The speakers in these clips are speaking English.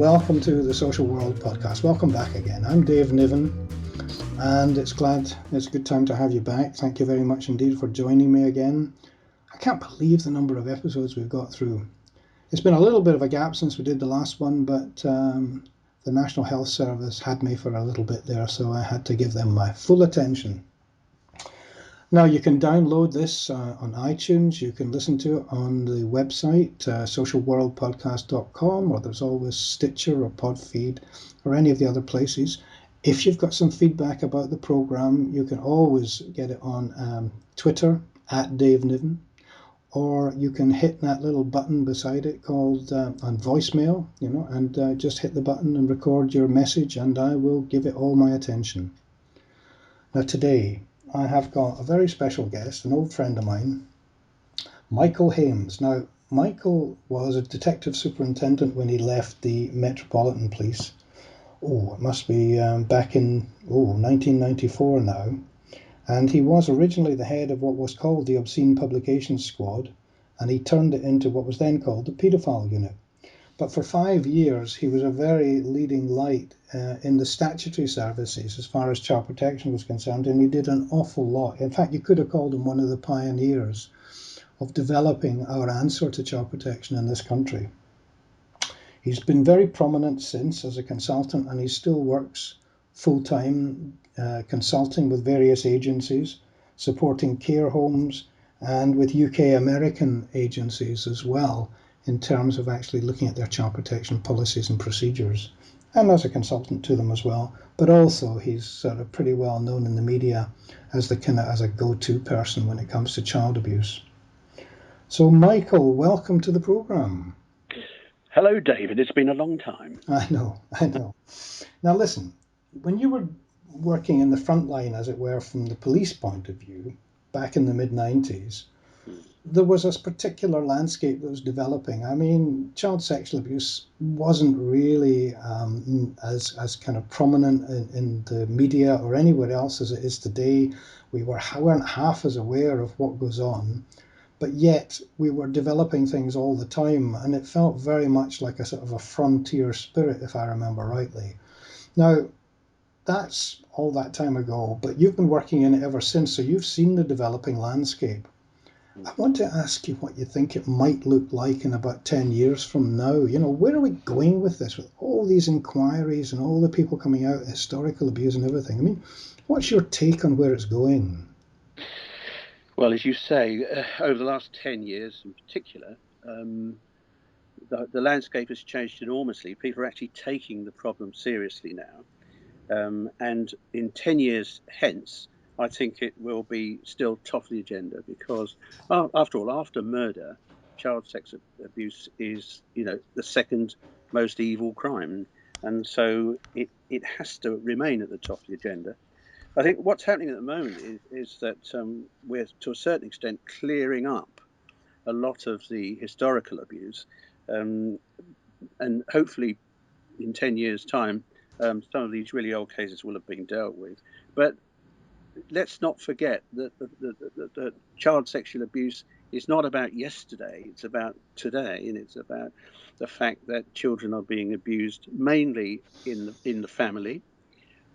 welcome to the Social World podcast. Welcome back again. I'm Dave Niven, and it's a good time to have you back. Thank you very much indeed for joining me again. I can't believe the number of episodes we've got through. It's been a little bit of a gap since we did the last one, but the National Health Service had me for a little bit there, so I had to give them my full attention. Now, you can download this on iTunes. You can listen to it on the website, socialworldpodcast.com, or there's always Stitcher or Podfeed or any of the other places. If you've got some feedback about the program, you can always get it on Twitter, @DaveNiven, or you can hit that little button beside it called on voicemail, and just hit the button and record your message, and I will give it all my attention. Now, today, I have got a very special guest, an old friend of mine, Michael Hames. Now, Michael was a Detective Superintendent when he left the Metropolitan Police. It must be back in 1994 now. And he was originally the head of what was called the Obscene Publications Squad, and he turned it into what was then called the Paedophilia Unit. But for 5 years, he was a very leading light in the statutory services as far as child protection was concerned, and he did an awful lot. In fact, you could have called him one of the pioneers of developing our answer to child protection in this country. He's been very prominent since as a consultant, and he still works full-time consulting with various agencies, supporting care homes, and with UK American agencies as well, in terms of actually looking at their child protection policies and procedures, and as a consultant to them as well. But also he's sort of pretty well known in the media as a go-to person when it comes to child abuse. So Michael, welcome to the program. Hello, David. It's been a long time. I know. Now listen, when you were working in the front line, as it were, from the police point of view, back in the mid-90s, there was this particular landscape that was developing. I mean, child sexual abuse wasn't really as kind of prominent in the media or anywhere else as it is today. We weren't half as aware of what goes on, but yet we were developing things all the time, and it felt very much like a sort of a frontier spirit, if I remember rightly. Now, that's all that time ago, but you've been working in it ever since, so you've seen the developing landscape. I want to ask you what you think it might look like in about 10 years from now. Where are we going with this, with all these inquiries and all the people coming out, historical abuse and everything? I mean, what's your take on where it's going? Well, as you say, over the last 10 years in particular, the landscape has changed enormously. People are actually taking the problem seriously now. And in 10 years hence, I think it will be still top of the agenda because, after all, after murder, child sex abuse is, the second most evil crime. And so it has to remain at the top of the agenda. I think what's happening at the moment is that we're, to a certain extent, clearing up a lot of the historical abuse. And hopefully in 10 years' time, some of these really old cases will have been dealt with. But let's not forget that the child sexual abuse is not about yesterday, it's about today, and it's about the fact that children are being abused mainly in the family,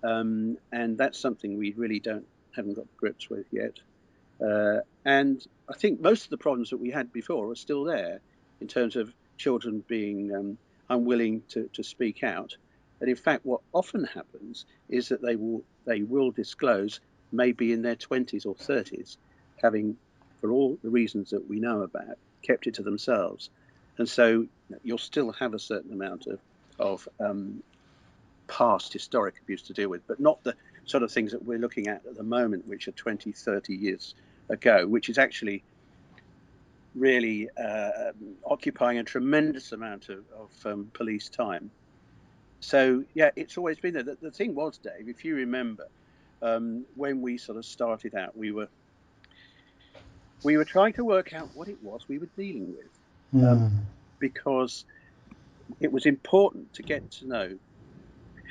and that's something we really haven't got grips with yet. And I think most of the problems that we had before are still there in terms of children being unwilling to speak out. And in fact, what often happens is that they will disclose, maybe in their 20s or 30s, having, for all the reasons that we know about, kept it to themselves. And so you'll still have a certain amount of past historic abuse to deal with, but not the sort of things that we're looking at the moment, which are 20, 30 years ago, which is actually really occupying a tremendous amount of police time. So, yeah, it's always been there. The thing was, Dave, if you remember, when we sort of started out, we were trying to work out what it was we were dealing with, because it was important to get to know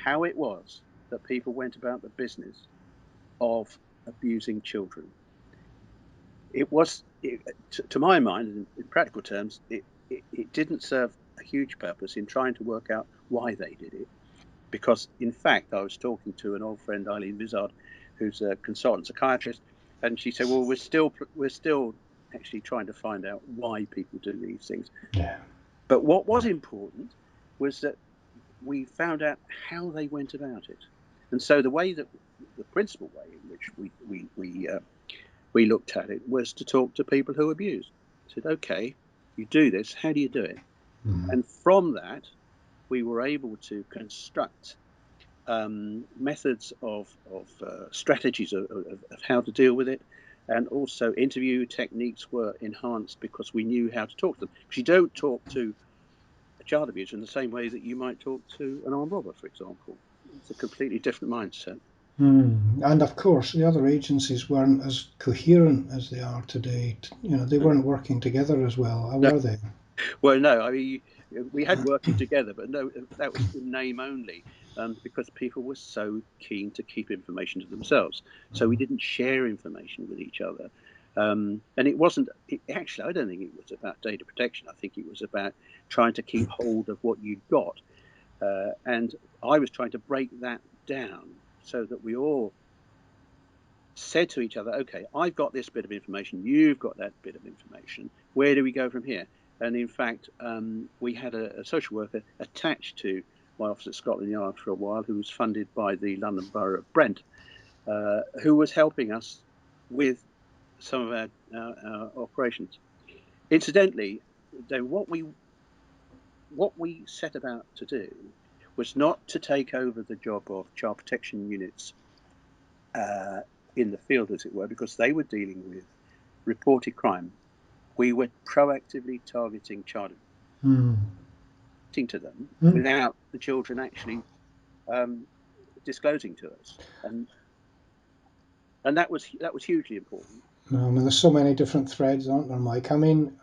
how it was that people went about the business of abusing children. It was, to my mind, in practical terms, it didn't serve a huge purpose in trying to work out why they did it. Because, in fact, I was talking to an old friend, Eileen Vizard, who's a consultant psychiatrist, and she said, well, we're still actually trying to find out why people do these things. Yeah. But what was important was that we found out how they went about it. And so the principal way in which we looked at it was to talk to people who abused. Said, okay, you do this, how do you do it? Mm-hmm. And from that, we were able to construct methods of strategies of how to deal with it. And also interview techniques were enhanced because we knew how to talk to them. Because you don't talk to a child abuser in the same way that you might talk to an armed robber, for example. It's a completely different mindset. And of course, the other agencies weren't as coherent as they are today. They weren't working together as well, No. were they? Well, no. I mean, we had working together, but no, that was in name only, because people were so keen to keep information to themselves. So we didn't share information with each other. And it wasn't. Actually, I don't think it was about data protection. I think it was about trying to keep hold of what you'd got. And I was trying to break that down so that we all said to each other, okay, I've got this bit of information, you've got that bit of information, where do we go from here? And in fact, we had a social worker attached to my office at Scotland Yard for a while, who was funded by the London Borough of Brent, who was helping us with some of our operations. Incidentally, what we set about to do was not to take over the job of child protection units in the field, as it were, because they were dealing with reported crime. We were proactively targeting child to them without the children actually disclosing to us, and that was hugely important. I mean, there's so many different threads, aren't there, Mike? I mean,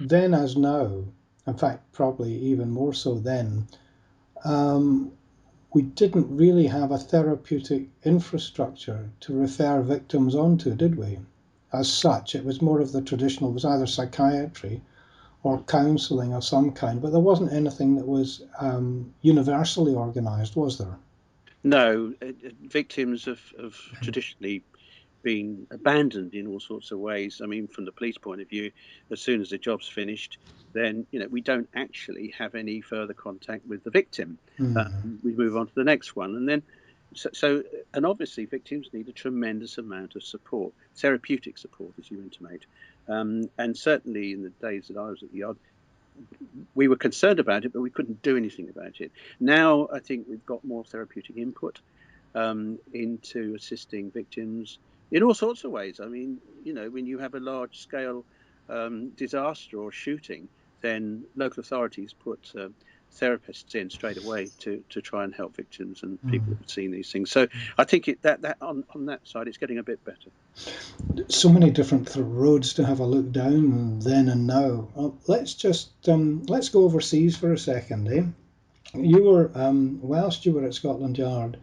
then as now, in fact, probably even more so then, we didn't really have a therapeutic infrastructure to refer victims onto, did we? As such, it was more of the traditional, it was either psychiatry or counselling of some kind, but there wasn't anything that was universally organised, was there? No, victims have traditionally been abandoned in all sorts of ways. I mean, from the police point of view, as soon as the job's finished, then we don't actually have any further contact with the victim. We move on to the next one, and then and obviously victims need a tremendous amount of support, therapeutic support, as you intimate. And certainly in the days that I was at the Yard, we were concerned about it, but we couldn't do anything about it. Now I think we've got more therapeutic input into assisting victims in all sorts of ways. I mean, when you have a large scale disaster or shooting, then local authorities put therapists in straight away to try and help victims and people that have seen these things. So I think that on that side, it's getting a bit better. So many different roads to have a look down then and now. Let's just let's go overseas for a second, eh? You were whilst you were at Scotland Yard,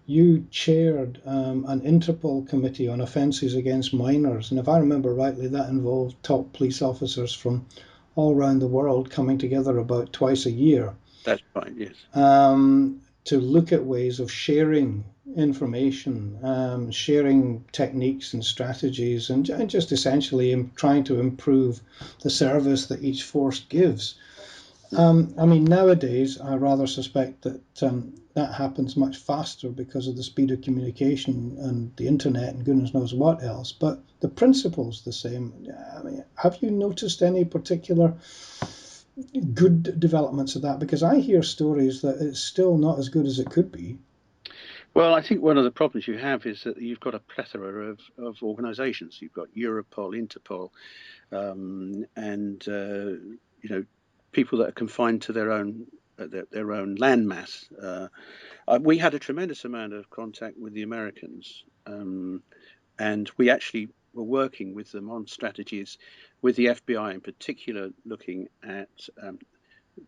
you chaired an Interpol committee on offences against minors, and if I remember rightly, that involved top police officers from all around the world coming together about twice a year. That's right, yes. To look at ways of sharing information, sharing techniques and strategies, and just essentially trying to improve the service that each force gives. I mean, nowadays, I rather suspect that that happens much faster because of the speed of communication and the internet and goodness knows what else. But the principle's the same. I mean, have you noticed any particular good developments of that? Because I hear stories that it's still not as good as it could be. Well, I think one of the problems you have is that you've got a plethora of organisations. You've got Europol, Interpol, and people that are confined to their own landmass. We had a tremendous amount of contact with the Americans, and we actually were working with them on strategies, with the FBI in particular, looking at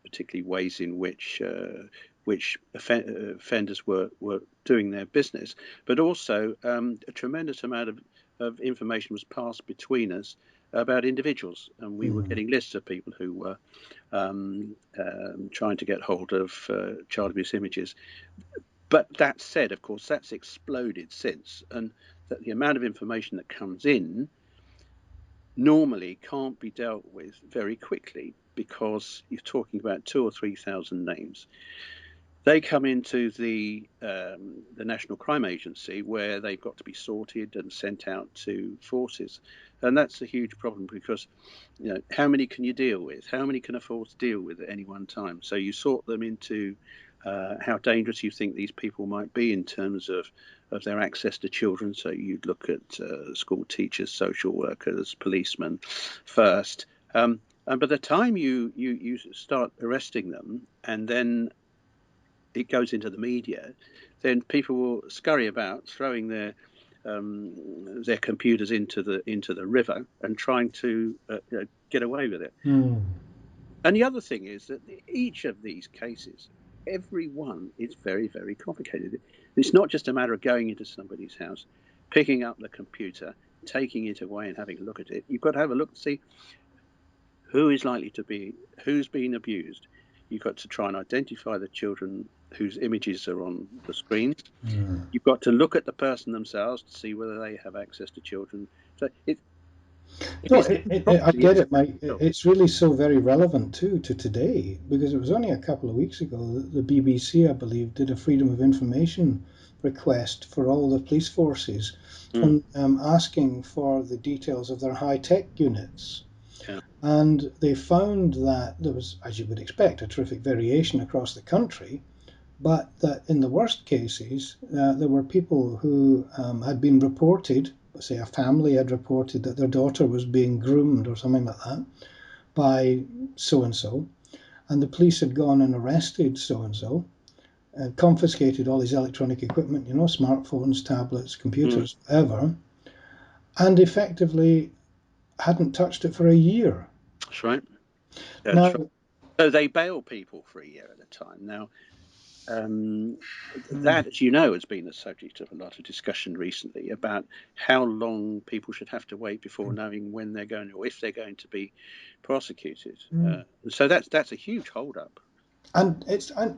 particularly ways in which offenders were doing their business, but also a tremendous amount of information was passed between us about individuals, and we were getting lists of people who were trying to get hold of child abuse images. But that said, of course, that's exploded since, and that the amount of information that comes in normally can't be dealt with very quickly, because you're talking about 2,000 or 3,000 names. They come into the National Crime Agency, where they've got to be sorted and sent out to forces, and that's a huge problem, because how many can you deal with? How many can a force deal with at any one time? So you sort them into how dangerous you think these people might be in terms of their access to children. So you'd look at school teachers, social workers, policemen first. And by the time you start arresting them, and then it goes into the media, then people will scurry about, throwing their computers into the river and trying to get away with it. And the other thing is that each of these cases, every one is very, very complicated. It's not just a matter of going into somebody's house, picking up the computer, taking it away and having a look at it. You've got to have a look to see who is likely to be, who's been abused. You've got to try and identify the children whose images are on the screen. You've got to look at the person themselves to see whether they have access to children. So I get it, Mike. It's really so very relevant too to today, because it was only a couple of weeks ago that the BBC, I believe, did a Freedom of Information request for all the police forces, asking for the details of their high-tech units. Yeah. And they found that there was, as you would expect, a terrific variation across the country, but that in the worst cases, there were people who had been reported, say a family had reported that their daughter was being groomed or something like that by so-and-so, and the police had gone and arrested so-and-so, confiscated all his electronic equipment, smartphones, tablets, computers, whatever, and effectively hadn't touched it for a year. That's right. Now, so they bail people for a year at a time. Now, that, as you know, has been the subject of a lot of discussion recently about how long people should have to wait before knowing when they're going, or if they're going to be prosecuted. So that's a huge hold-up. And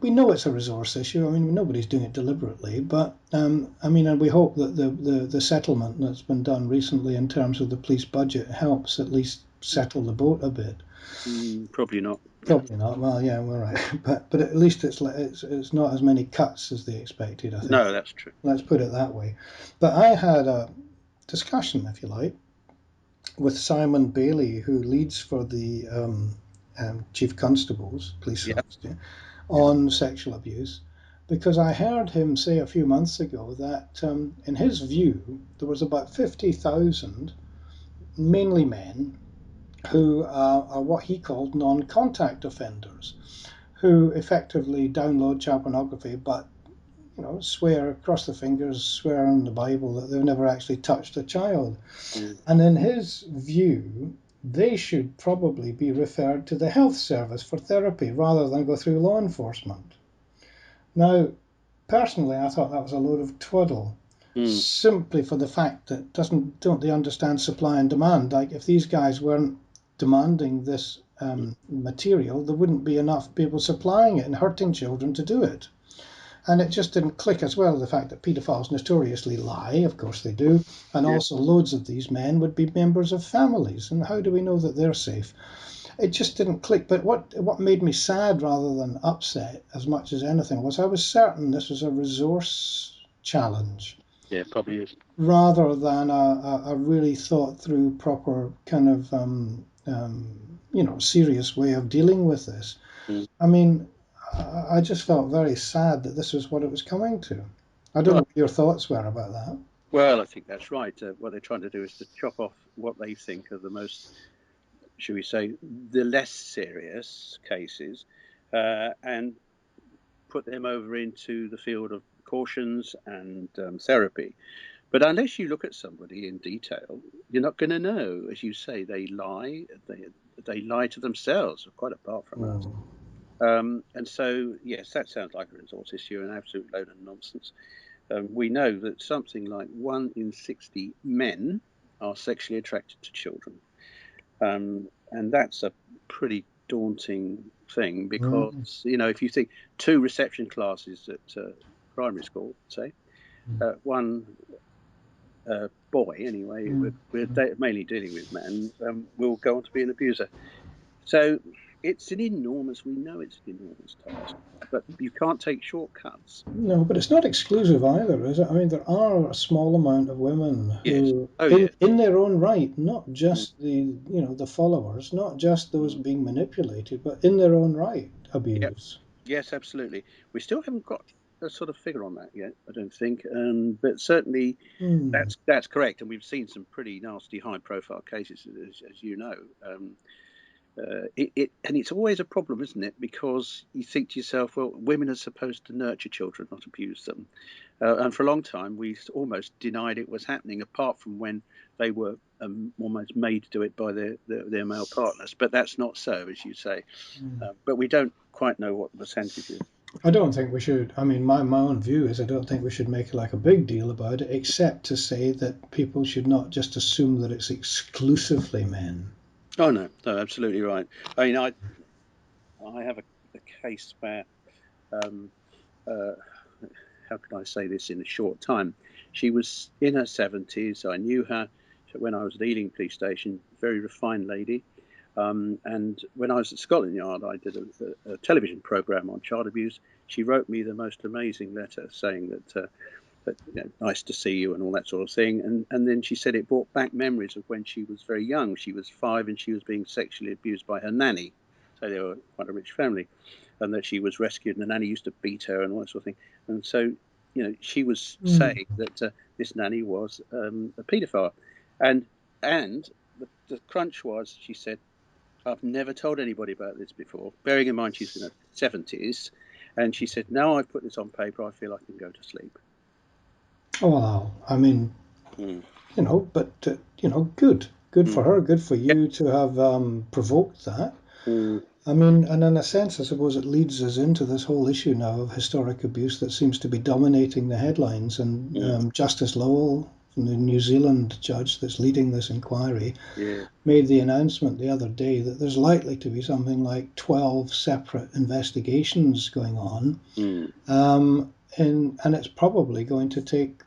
we know it's a resource issue. I mean, nobody's doing it deliberately, but and we hope that the settlement that's been done recently in terms of the police budget helps at least settle the boat a bit. Probably not. Probably not. Well, yeah, we're right. But at least it's not as many cuts as they expected, I think. No, that's true. Let's put it that way. But I had a discussion, if you like, with Simon Bailey, who leads for the Chief Constables, Police Service, on sexual abuse, because I heard him say a few months ago that in his view there was about 50,000, mainly men, who are what he called non-contact offenders, who effectively download child pornography but swear across the fingers, swear in the Bible that they've never actually touched a child. And in his view, they should probably be referred to the health service for therapy rather than go through law enforcement. Now, personally, I thought that was a load of twaddle, simply for the fact that don't they understand supply and demand? Like, if these guys weren't demanding this material, there wouldn't be enough people supplying it and hurting children to do it. And it just didn't click as well, the fact that paedophiles notoriously lie, of course they do, and also loads of these men would be members of families, and how do we know that they're safe? It just didn't click. But what made me sad rather than upset as much as anything was I was certain this was a resource challenge. Yeah, probably is. Rather than a really thought through, proper kind of serious way of dealing with this. I mean, I just felt very sad that this was what it was coming to. I don't know what your thoughts were about that. Well, I think that's right. What they're trying to do is to chop off what they think are the most, should we say, the less serious cases, and put them over into the field of cautions and therapy. But unless you look at somebody in detail, you're not going to know. As you say, they lie. They lie to themselves, quite apart from us. And so, yes, that sounds like a resource issue, an absolute load of nonsense. We know that something like 1 in 60 men are sexually attracted to children. And that's a pretty daunting thing Mm. because, if you think 2 reception classes at primary school, say, one boy, anyway, we're mainly dealing with men, will go on to be an abuser. So we know it's an enormous task, but you can't take shortcuts. No, but it's not exclusive either, is it? I mean, there are a small amount of women Yes. who, Oh, yeah. in their own right, not Mm. just the followers, not just those being manipulated, but in their own right, Yep. abuse. Yes, absolutely. We still haven't got a sort of figure on that yet, I don't think. But certainly Hmm. that's correct. And we've seen some pretty nasty high-profile cases, as you know. And it's always a problem, isn't it? Because you think to yourself, well, women are supposed to nurture children, not abuse them. And for a long time, we almost denied it was happening, apart from when they were almost made to do it by their male partners. But that's not so, as you say. But we don't quite know what the percentage is. I don't think we should. I mean, my own view is I don't think we should make like a big deal about it, except to say that people should not just assume that it's exclusively men. Oh no, no, absolutely right. I mean, I have a case where um, uh, how can I say this in a short time? She was in her 70s. I knew her when I was at Ealing Police Station, very refined lady. And when I was at Scotland Yard, I did a television programme on child abuse. She wrote me the most amazing letter saying that nice to see you and all that sort of thing. And then she said it brought back memories of when she was very young. She was 5 and she was being sexually abused by her nanny. So they were quite a rich family, and that she was rescued and the nanny used to beat her and all that sort of thing. And so, she was saying that this nanny was a paedophile. And the crunch was, she said, I've never told anybody about this before, bearing in mind she's in her 70s. And she said, now I've put this on paper, I feel I can go to sleep. Oh, wow. I mean, Mm. but good for Mm. her, good for Yeah. you to have provoked that. Mm. I mean, and in a sense, I suppose it leads us into this whole issue now of historic abuse that seems to be dominating the headlines. And Mm. Justice Lowell, the New Zealand judge that's leading this inquiry, Yeah. made the announcement the other day that there's likely to be something like 12 separate investigations going on. Mm. And it's probably going to take,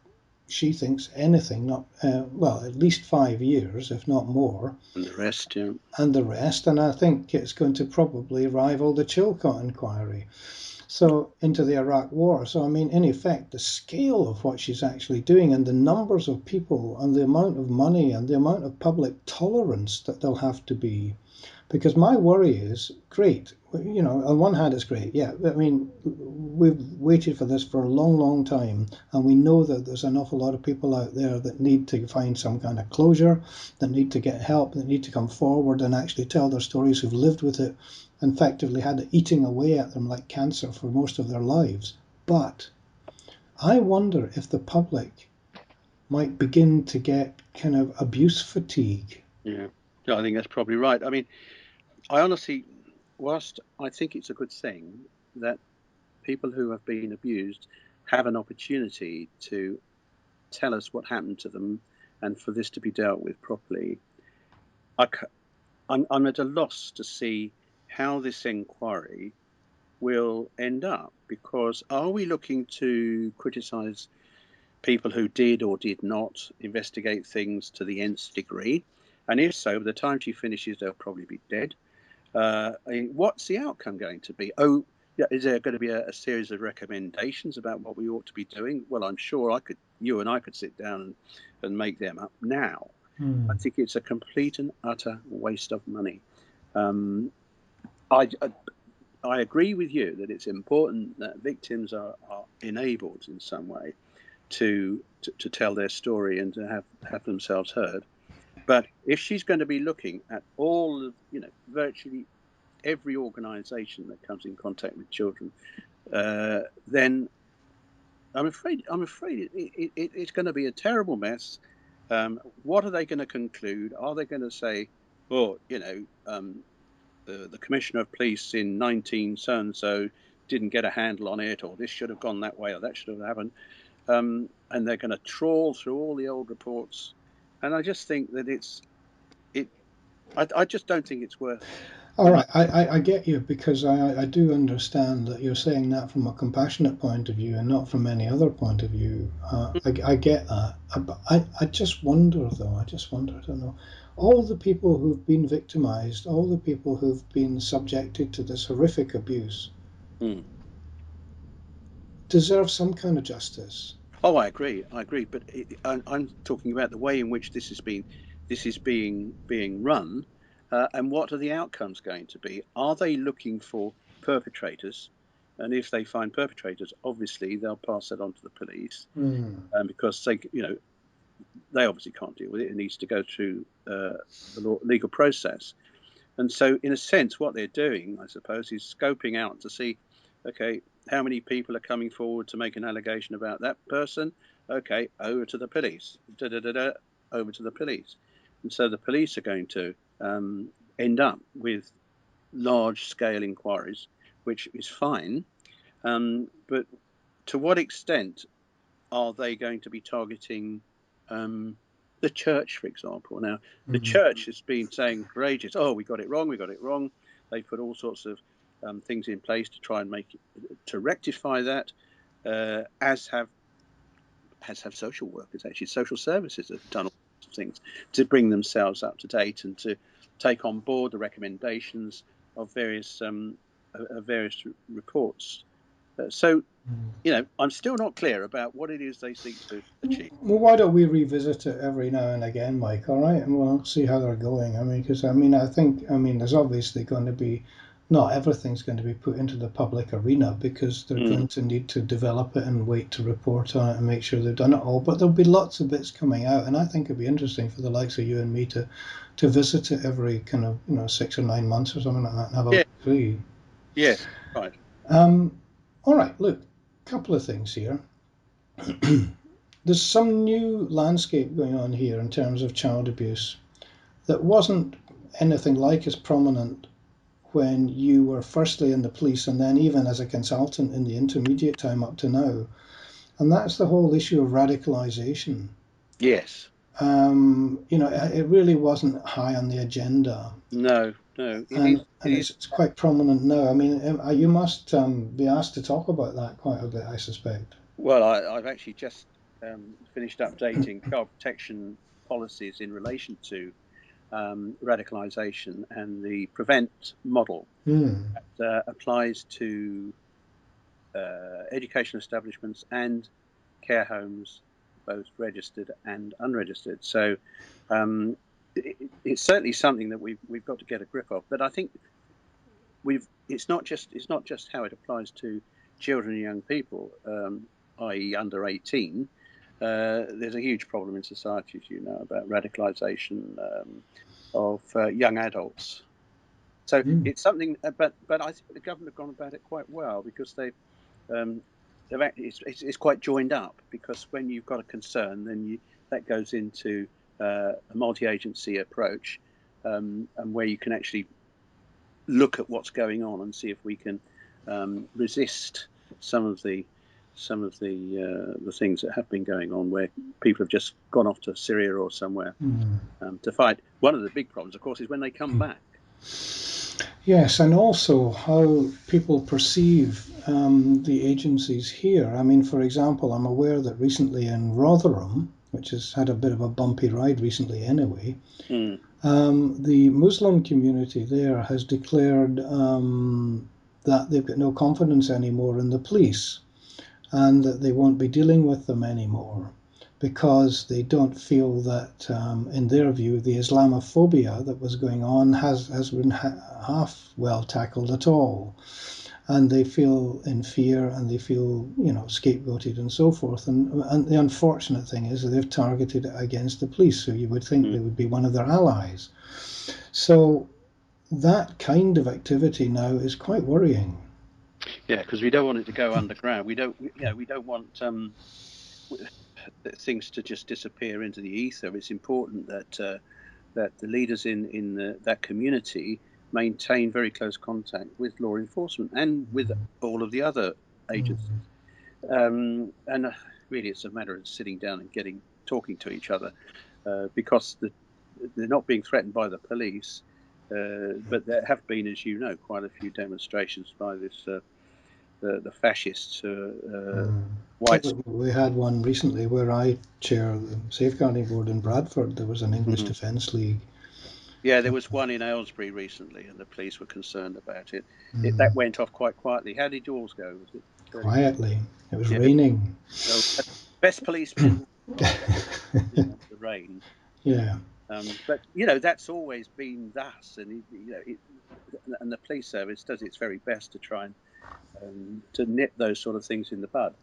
she thinks, anything, not at least 5 years, if not more, And the rest, yeah. and the rest. And I think it's going to probably rival the Chilcot inquiry. So into the Iraq War. So I mean, in effect, the scale of what she's actually doing and the numbers of people and the amount of money and the amount of public tolerance that there'll have to be. Because my worry is, great, on one hand it's great. Yeah, I mean, we've waited for this for a long, long time, and we know that there's an awful lot of people out there that need to find some kind of closure, that need to get help, that need to come forward and actually tell their stories, who've lived with it, effectively had it eating away at them like cancer for most of their lives. But I wonder if the public might begin to get kind of abuse fatigue. Yeah. Yeah, I think that's probably right. I mean, I honestly, whilst I think it's a good thing that people who have been abused have an opportunity to tell us what happened to them and for this to be dealt with properly, I'm at a loss to see how this inquiry will end up, because are we looking to criticise people who did or did not investigate things to the nth degree? And if so, by the time she finishes, they'll probably be dead. What's the outcome going to be? Oh, yeah, is there going to be a series of recommendations about what we ought to be doing? Well, I'm sure you and I could sit down and make them up now. I think it's a complete and utter waste of money. Um, I, I agree with you that it's important that victims are enabled in some way to tell their story and to have themselves heard. But if she's going to be looking at all of, virtually every organisation that comes in contact with children, then I'm afraid it's going to be a terrible mess. What are they going to conclude? Are they going to say, well, the commissioner of police in 19 so and so didn't get a handle on it, or this should have gone that way, or that should have happened? And they're going to trawl through all the old reports. And I just think that it I just don't think it's worth All the right, money. I get you, because I do understand that you're saying that from a compassionate point of view and not from any other point of view. I get that. But I just wonder, though, I don't know, all the people who've been victimized, all the people who've been subjected to this horrific abuse Mm. deserve some kind of justice. Oh, I agree. But I'm talking about the way in which this is being run, and what are the outcomes going to be? Are they looking for perpetrators? And if they find perpetrators, obviously they'll pass that on to the police, Mm. because they obviously can't deal with it. It needs to go through the legal process. And so, in a sense, what they're doing, I suppose, is scoping out to see, okay, how many people are coming forward to make an allegation about that person? Okay, over to the police. Da, da, da, da, over to the police. And so the police are going to end up with large-scale inquiries, which is fine. But to what extent are they going to be targeting the church, for example? Now, the Mm. church has been saying for ages, "Oh, we got it wrong. We got it wrong." They put all sorts of things in place to try and to rectify that, as have social workers. Actually, social services have done all sorts of things to bring themselves up to date and to take on board the recommendations of various reports. So, I'm still not clear about what it is they seek to achieve. Well, why don't we revisit it every now and again, Mike? All right, and we'll see how they're going. I mean, because I think there's obviously going to be, not everything's going to be put into the public arena, because they're Mm. going to need to develop it and wait to report on it and make sure they've done it all. But there'll be lots of bits coming out, and I think it'd be interesting for the likes of you and me to visit it every kind of 6 or 9 months or something like that and have a Yeah, look through. yes, right. Um, all right, look, couple of things here. There's some new landscape going on here in terms of child abuse that wasn't anything like as prominent when you were firstly in the police and then even as a consultant in the intermediate time up to now. And that's the whole issue of radicalisation. Yes. It really wasn't high on the agenda, No, no. It is. and it's quite prominent now. I mean, you must be asked to talk about that quite a bit, I suspect. Well, I've actually just finished updating child protection policies in relation to radicalisation, and the prevent model Hmm. applies to educational establishments and care homes, both registered and unregistered. So it's certainly something that we've got to get a grip of. But I think it's not just how it applies to children and young people, i.e., under 18. There's a huge problem in society, as you know, about radicalisation of young adults. So Hmm. it's something, but I think the government have gone about it quite well, because um, it's quite joined up, because when you've got a concern, then that goes into a multi-agency approach, and where you can actually look at what's going on and see if we can resist some of the things that have been going on, where people have just gone off to Syria or somewhere Hmm. to fight. One of the big problems, of course, is when they come back. Yes, and also how people perceive the agencies here. I mean, for example, I'm aware that recently in Rotherham, which has had a bit of a bumpy ride recently anyway, Mm, the Muslim community there has declared that they've got no confidence anymore in the police, and that they won't be dealing with them anymore, because they don't feel that, in their view, the Islamophobia that was going on has been half well tackled at all. And they feel in fear, and they feel, scapegoated and so forth. And the unfortunate thing is that they've targeted it against the police, so you would think mm. they would be one of their allies. So that kind of activity now is quite worrying. Yeah, because we don't want it to go underground. We don't want things to just disappear into the ether. It's important that the leaders in that community maintain very close contact with law enforcement and with all of the other agencies. And really, it's a matter of sitting down and talking to each other, because they're not being threatened by the police, but there have been, as you know, quite a few demonstrations by this the fascists. White. We had one recently where I chair the safeguarding board in Bradford. There was an English Defence League. Yeah, there was one in Aylesbury recently, and the police were concerned about it. That went off quite quietly. How did yours go? Was it quietly? It was raining. So, best policeman in the rain. Yeah. But that's always been thus, and and the police service does its very best to try and to nip those sort of things in the bud.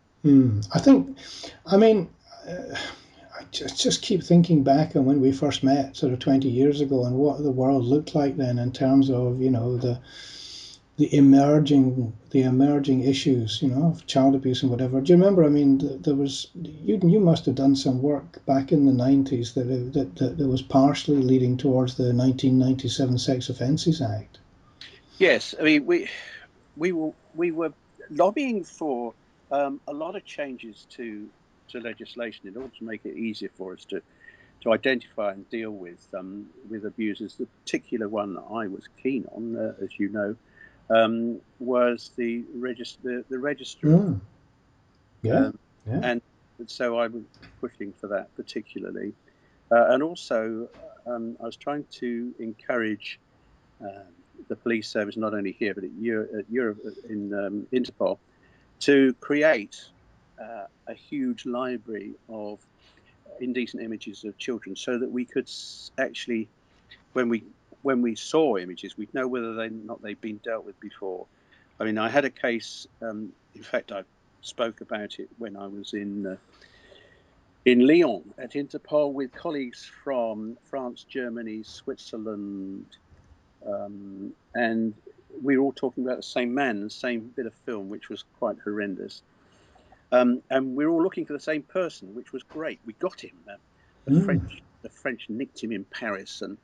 I just keep thinking back on when we first met sort of 20 years ago and what the world looked like then in terms of, the emerging issues, of child abuse and whatever. Do you remember? I mean, there was you must have done some work back in the 90s that was partially leading towards the 1997 Sex Offences Act. Yes, I mean we were lobbying for a lot of changes to legislation in order to make it easier for us to identify and deal with abusers. The particular one that I was keen on, as you know, was the register. And so I was pushing for that particularly, and also I was trying to encourage the police service, not only here but at Europe in Interpol, to create a huge library of indecent images of children, so that we could actually, when we saw images, we'd know whether they've been dealt with before. I mean, I had a case. In fact, I spoke about it when I was in Lyon at Interpol with colleagues from France, Germany, Switzerland, and we were all talking about the same man, the same bit of film, which was quite horrendous. And we were all looking for the same person, which was great. We got him. The French nicked him in Paris and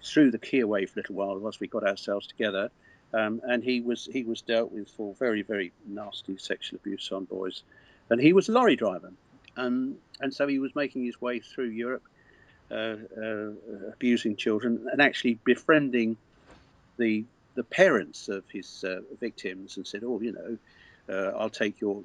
threw the key away for a little while whilst we got ourselves together. And he was dealt with for very, very nasty sexual abuse on boys. And he was a lorry driver. And so he was making his way through Europe, abusing children and actually befriending the parents of his victims, and said, I'll take your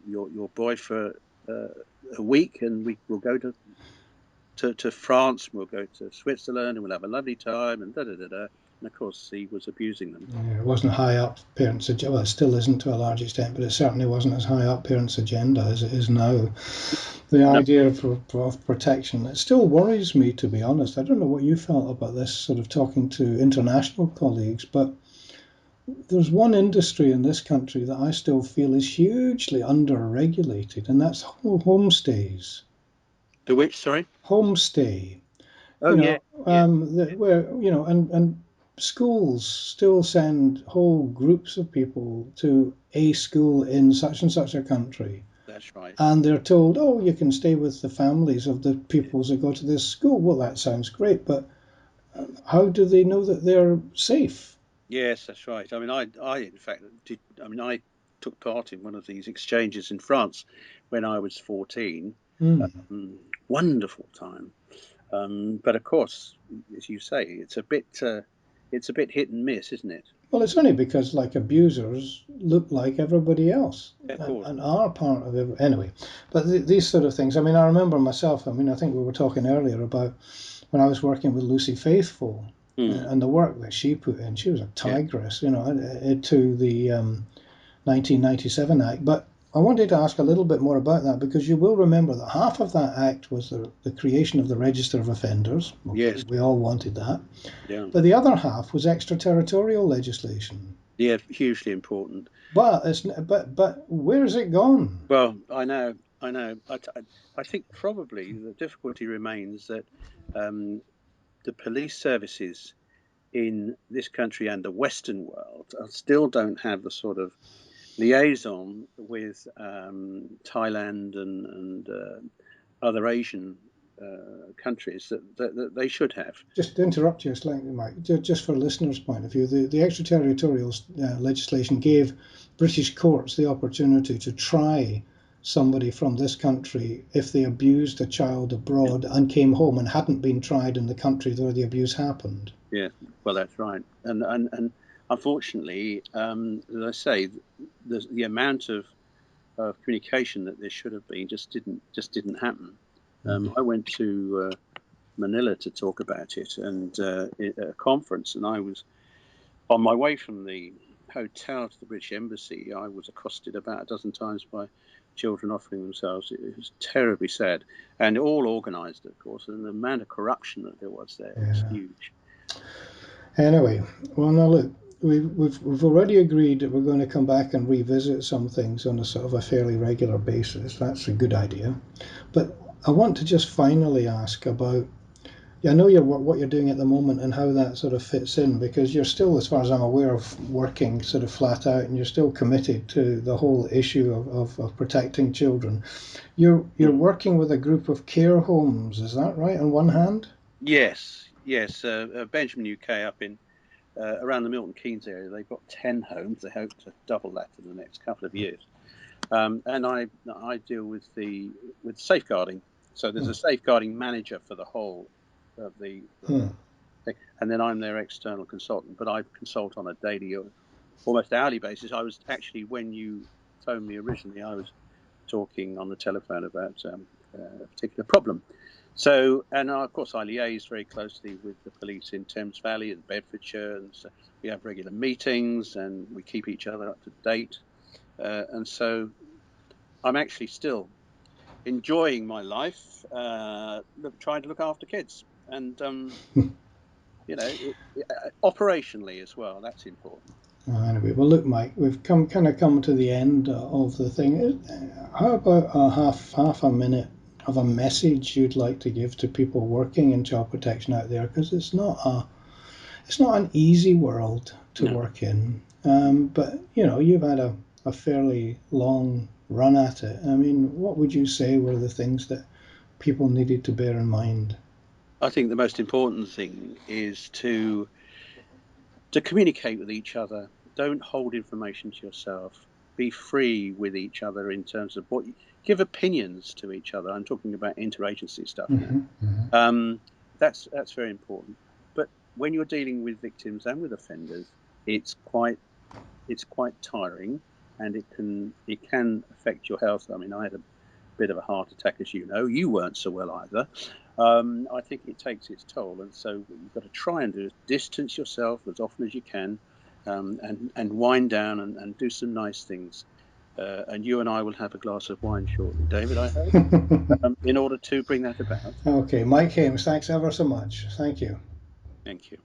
boy for a week, and we'll go to France, we'll go to Switzerland, and we'll have a lovely time, and da-da-da-da. And of course, he was abusing them. Yeah, it wasn't high up parents' agenda. Well, it still isn't to a large extent, but it certainly wasn't as high up parents' agenda as it is now. The idea of protection, it still worries me, to be honest. I don't know what you felt about this, sort of talking to international colleagues, but there's one industry in this country that I still feel is hugely under-regulated, and that's homestays. The which, sorry? Homestay. Where, and schools still send whole groups of people to a school in such and such a country. That's right. And they're told, you can stay with the families of the pupils that go to this school. Well, that sounds great, but how do they know that they're safe? Yes, that's right. I mean, I in fact did. I mean, I took part in one of these exchanges in France when I was 14. Wonderful time. But of course, as you say, it's a bit hit and miss, isn't it? Well, it's only because abusers look like everybody else, and are part of it anyway. But these sort of things. I mean, I remember myself. I mean, I think we were talking earlier about when I was working with Lucy Faithfull and the work that she put in. She was a tigress, to the 1997 Act. But I wanted to ask a little bit more about that, because you will remember that half of that act was the creation of the Register of Offenders. Yes. We all wanted that. Yeah. But the other half was extraterritorial legislation. Yeah, hugely important. But where's it gone? Well, I know. I think probably the difficulty remains that the police services in this country and the Western world still don't have the sort of liaison with Thailand and other Asian countries that they should have. Just to interrupt you slightly, Mike, just for listeners' point of view, the extraterritorial legislation gave British courts the opportunity to try somebody from this country if they abused a child abroad and came home and hadn't been tried in the country where the abuse happened. Yeah, well, that's right. And unfortunately, as I say, the amount of communication that there should have been just didn't happen. I went to Manila to talk about it, and at a conference, and I was on my way from the hotel to the British Embassy. I was accosted about a dozen times by children offering themselves. It was terribly sad, and all organised, of course, and the amount of corruption that there was there was huge. Anyway, well, now look, we've already agreed that we're going to come back and revisit some things on a sort of a fairly regular basis. That's a good idea. But I want to just finally ask about, I know what you're doing at the moment and how that sort of fits in, because you're still, as far as I'm aware, of working sort of flat out, and you're still committed to the whole issue of protecting children. You're working with a group of care homes, is that right, on one hand? Yes. Benjamin UK up in around the Milton Keynes area, they've got 10 homes. They hope to double that in the next couple of years. And I deal with safeguarding. So there's a safeguarding manager for the whole of the thing, and then I'm their external consultant. But I consult on a daily or almost hourly basis. I was actually, when you phoned me originally, I was talking on the telephone about a particular problem. So, and of course, I liaise very closely with the police in Thames Valley and Bedfordshire, and so we have regular meetings and we keep each other up to date. And so I'm actually still enjoying my life, trying to look after kids, and operationally as well. That's important. Anyway, well, look, Mike, we've come to the end of the thing. How about a half a minute of a message you'd like to give to people working in child protection out there? Because it's not an easy world to work in. But you've had a fairly long run at it. I mean, what would you say were the things that people needed to bear in mind? I think the most important thing is to communicate with each other. Don't hold information to yourself. Be free with each other in terms of give opinions to each other. I'm talking about interagency stuff now. That's very important. But when you're dealing with victims and with offenders, it's quite tiring, and it can affect your health. I mean, I had a bit of a heart attack, as you know. You weren't so well either. I think it takes its toll, and so what you've got to try and do is distance yourself as often as you can, and wind down and do some nice things. And you and I will have a glass of wine shortly, David, I hope, in order to bring that about. Okay, Mike Hames, thanks ever so much. Thank you. Thank you.